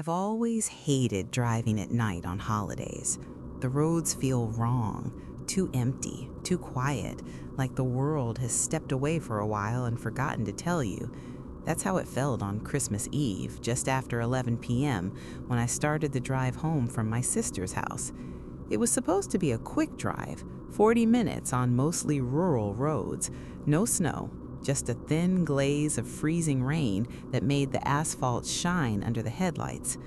I've always hated driving at night on holidays. The roads feel wrong, too empty, too quiet, like the world has stepped away for a while and forgotten to tell you. That's how it felt on Christmas Eve, just after 11 p.m., when I started the drive home from my sister's house. It was supposed to be a quick drive, 40 minutes on mostly rural roads, no snow, just a thin glaze of freezing rain that made the asphalt shine under the headlights.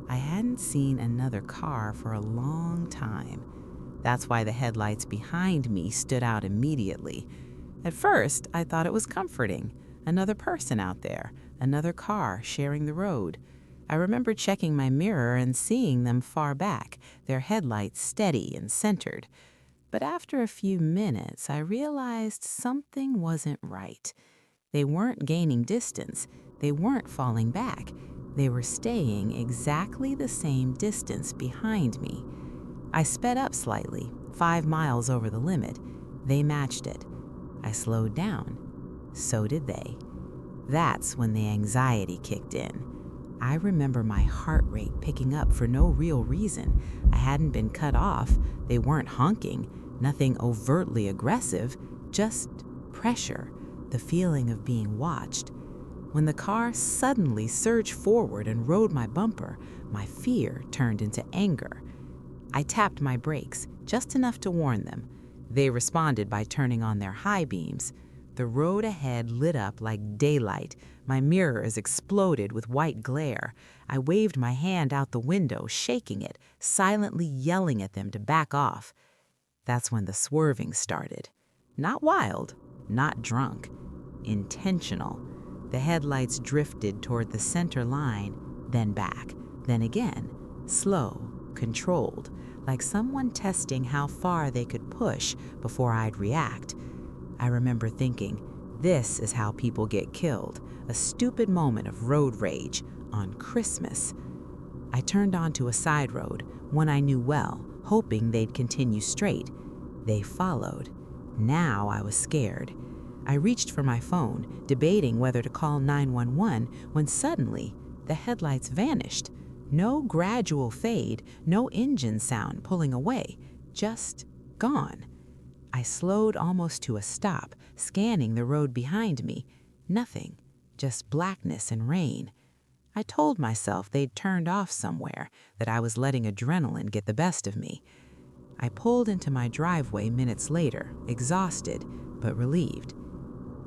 I hadn't seen another car for a long time. That's why the headlights behind me stood out immediately. At first, I thought it was comforting. Another person out there, another car sharing the road. I remember checking my mirror and seeing them far back, their headlights steady and centered. But after a few minutes, I realized something wasn't right. They weren't gaining distance. They weren't falling back. They were staying exactly the same distance behind me. I sped up slightly, 5 miles over the limit. They matched it. I slowed down. So did they. That's when the anxiety kicked in. I remember my heart rate picking up for no real reason. I hadn't been cut off. They weren't honking. Nothing overtly aggressive, just pressure, the feeling of being watched. When the car suddenly surged forward and rode my bumper, my fear turned into anger. I tapped my brakes, just enough to warn them. They responded by turning on their high beams. The road ahead lit up like daylight. My mirrors exploded with white glare. I waved my hand out the window, shaking it, silently yelling at them to back off. That's when the swerving started. Not wild, not drunk, intentional. The headlights drifted toward the center line, then back, then again, slow, controlled, like someone testing how far they could push before I'd react. I remember thinking, this is how people get killed, a stupid moment of road rage on Christmas. I turned onto a side road, one I knew well, hoping they'd continue straight. They followed. Now I was scared. I reached for my phone, debating whether to call 911, when suddenly the headlights vanished. No gradual fade, no engine sound pulling away, just gone. I slowed almost to a stop, scanning the road behind me. Nothing, just blackness and rain. I told myself they'd turned off somewhere, that I was letting adrenaline get the best of me. I pulled into my driveway minutes later, exhausted but relieved.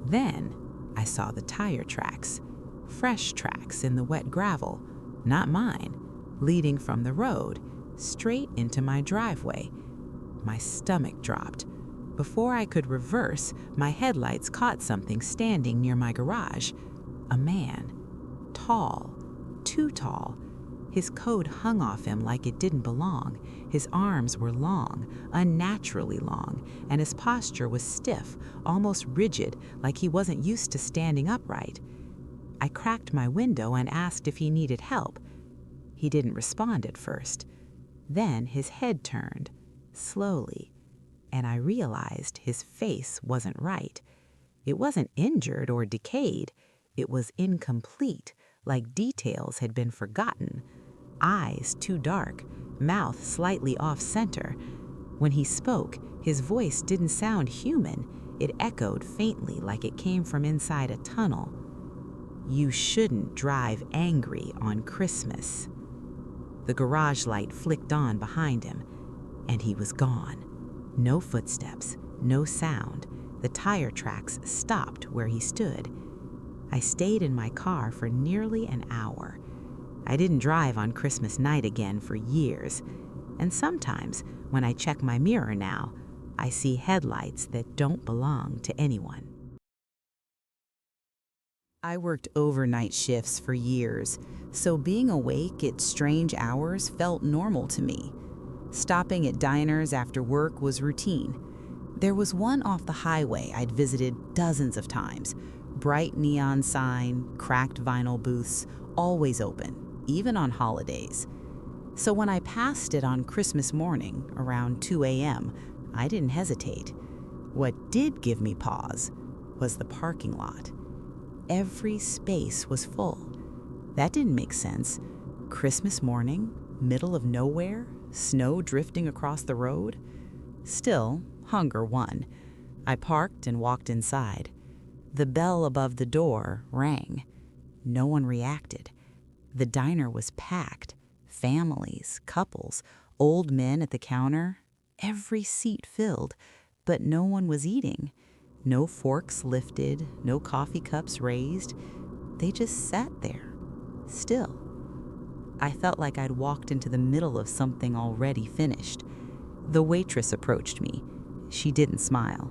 Then I saw the tire tracks, fresh tracks in the wet gravel, not mine, leading from the road straight into my driveway. My stomach dropped. Before I could reverse, my headlights caught something standing near my garage. A man, tall, too tall. His coat hung off him like it didn't belong. His arms were long, unnaturally long, and his posture was stiff, almost rigid, like he wasn't used to standing upright. I cracked my window and asked if he needed help. He didn't respond at first. Then his head turned, slowly, and I realized his face wasn't right. It wasn't injured or decayed. It was incomplete, like details had been forgotten. Eyes too dark, mouth slightly off-center. When he spoke, his voice didn't sound human. It echoed faintly like it came from inside a tunnel. You shouldn't drive angry on Christmas. The garage light flicked on behind him, and he was gone. No footsteps, no sound. The tire tracks stopped where he stood. I stayed in my car for nearly an hour. I didn't drive on Christmas night again for years. And sometimes, when I check my mirror now, I see headlights that don't belong to anyone. I worked overnight shifts for years, so being awake at strange hours felt normal to me. Stopping at diners after work was routine. There was one off the highway I'd visited dozens of times. Bright neon sign, cracked vinyl booths, always open, even on holidays. So when I passed it on Christmas morning, around 2 a.m., I didn't hesitate. What did give me pause was the parking lot. Every space was full. That didn't make sense. Christmas morning, middle of nowhere, snow drifting across the road. Still, hunger won. I parked and walked inside. The bell above the door rang. No one reacted. The diner was packed. Families, couples, old men at the counter, every seat filled, but no one was eating. No forks lifted, no coffee cups raised. They just sat there, still. I felt like I'd walked into the middle of something already finished. The waitress approached me. She didn't smile.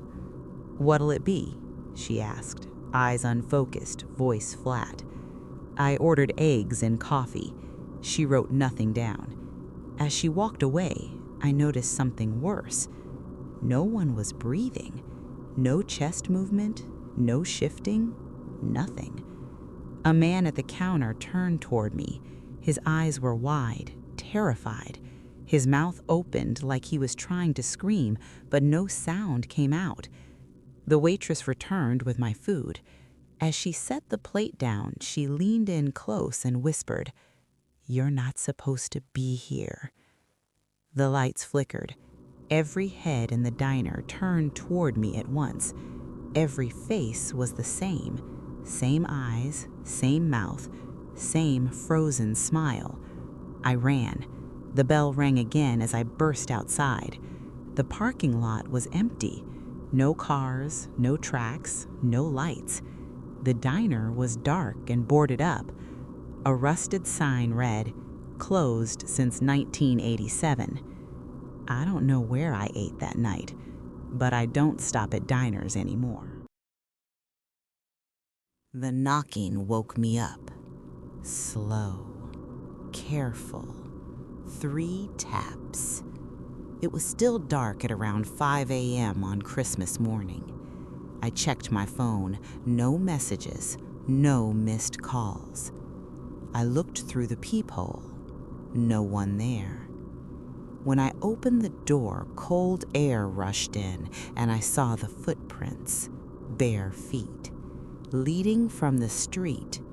"What'll it be?" she asked, eyes unfocused, voice flat. I ordered eggs and coffee. She wrote nothing down. As she walked away, I noticed something worse. No one was breathing. No chest movement, no shifting, nothing. A man at the counter turned toward me. His eyes were wide, terrified. His mouth opened like he was trying to scream, but no sound came out. The waitress returned with my food. As she set the plate down, she leaned in close and whispered, "You're not supposed to be here." The lights flickered. Every head in the diner turned toward me at once. Every face was the same. Same eyes, same mouth, same frozen smile. I ran. The bell rang again as I burst outside. The parking lot was empty. No cars, no tracks, no lights. The diner was dark and boarded up. A rusted sign read, "Closed since 1987. I don't know where I ate that night, but I don't stop at diners anymore. The knocking woke me up. Slow, careful, 3 taps. It was still dark at around 5 a.m. on Christmas morning. I checked my phone. No messages, no missed calls. I looked through the peephole. No one there. When I opened the door, cold air rushed in, and I saw the footprints, bare feet, leading from the street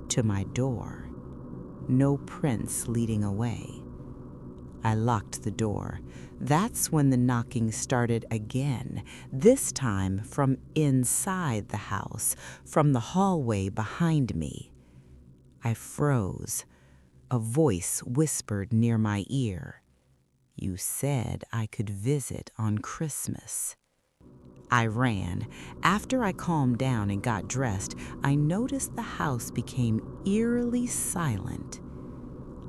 to my door. No prints leading away. I locked the door. That's when the knocking started again, this time from inside the house, from the hallway behind me. I froze. A voice whispered near my ear, "You said I could visit on Christmas." I ran. After I calmed down and got dressed, I noticed the house became eerily silent.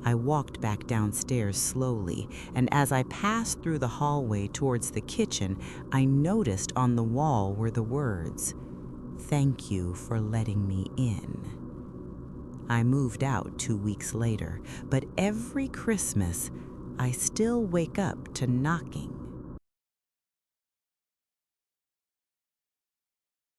I walked back downstairs slowly, and as I passed through the hallway towards the kitchen, I noticed on the wall were the words, "Thank you for letting me in." I moved out 2 weeks later, but every Christmas, I still wake up to knocking.